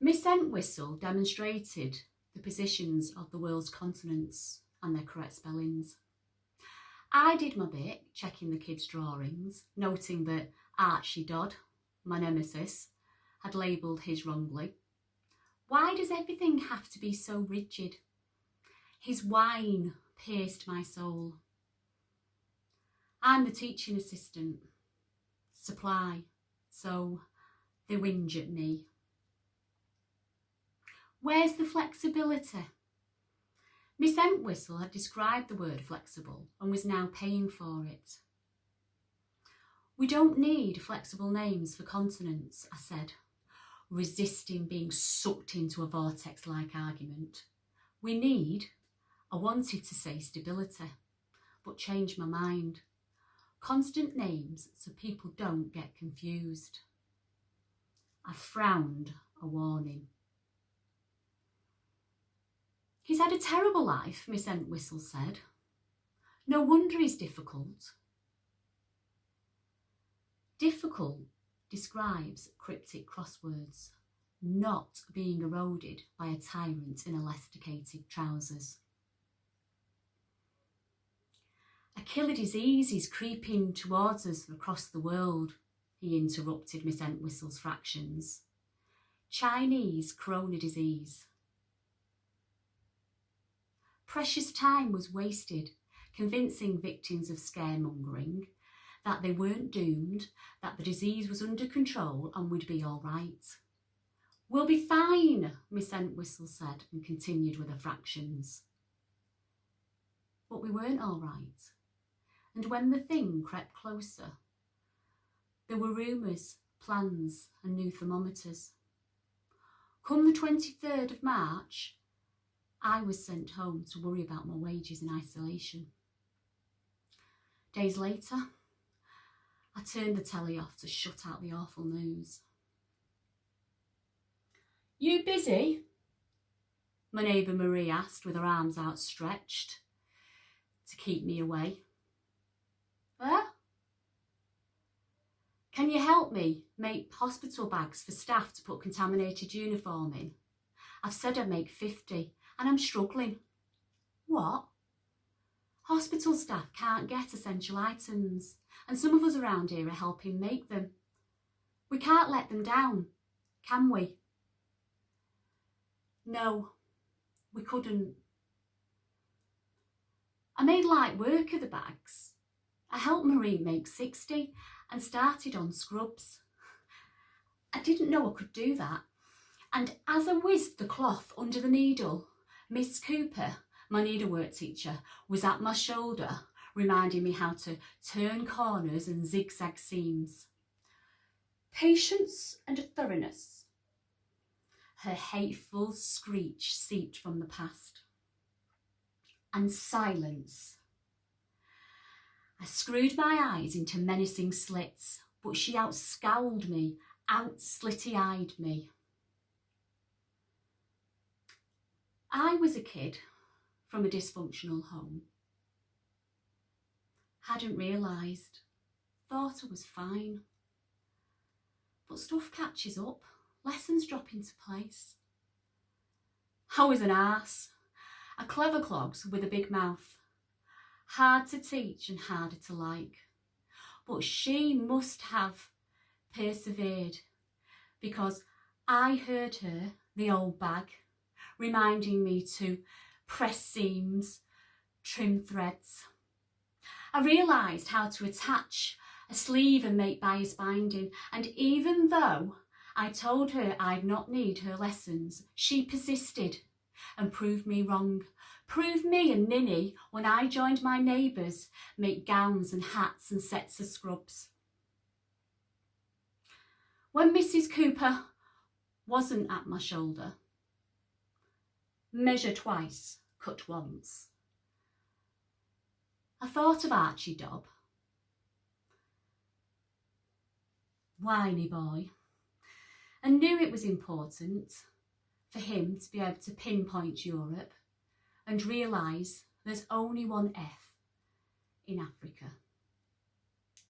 Miss Entwistle demonstrated the positions of the world's continents and their correct spellings. I did my bit, checking the kids' drawings, noting that Archie Dodd, my nemesis, had labelled his wrongly. Why does everything have to be so rigid? His whine pierced my soul. I'm the teaching assistant. Supply. So they whinge at me. Where's the flexibility? Miss Entwistle had described the word flexible and was now paying for it. We don't need flexible names for continents, I said, resisting being sucked into a vortex-like argument. I wanted to say stability, but changed my mind. Constant names so people don't get confused. I frowned a warning. He's had a terrible life, Miss Entwistle said. No wonder he's difficult. Difficult describes cryptic crosswords, not being eroded by a tyrant in elasticated trousers. A killer disease is creeping towards us across the world, he interrupted Miss Entwistle's fractions. Chinese corona disease. Precious time was wasted convincing victims of scaremongering that they weren't doomed, that the disease was under control and would be all right. We'll be fine, Miss Entwistle said and continued with her fractions. But we weren't all right. And when the thing crept closer, there were rumours, plans and new thermometers. Come the 23rd of March, I was sent home to worry about my wages in isolation. Days later, I turned the telly off to shut out the awful news. You busy? My neighbour Marie asked with her arms outstretched to keep me away. Can you help me make hospital bags for staff to put contaminated uniform in? I've said I'd make 50 and I'm struggling. What? Hospital staff can't get essential items and some of us around here are helping make them. We can't let them down, can we? No, we couldn't. I made light work of the bags. I helped Marie make 60 and started on scrubs. I didn't know I could do that. And as I whizzed the cloth under the needle, Miss Cooper, my needlework teacher, was at my shoulder, reminding me how to turn corners and zigzag seams. Patience and thoroughness. Her hateful screech seeped from the past. And silence. I screwed my eyes into menacing slits, but she outscowled me, out-slitty-eyed me. I was a kid from a dysfunctional home. Hadn't realised, thought I was fine. But stuff catches up, lessons drop into place. I was an arse, a clever clogs with a big mouth. Hard to teach and harder to like. But she must have persevered because I heard her, the old bag, reminding me to press seams, trim threads. I realised how to attach a sleeve and make bias binding, and even though I told her I'd not need her lessons, she persisted and proved me wrong. Proved me a ninny when I joined my neighbours make gowns and hats and sets of scrubs. When Mrs. Cooper wasn't at my shoulder, measure twice, cut once, I thought of Archie Dobb, whiny boy, and knew it was important for him to be able to pinpoint Europe and realise there's only one F in Africa.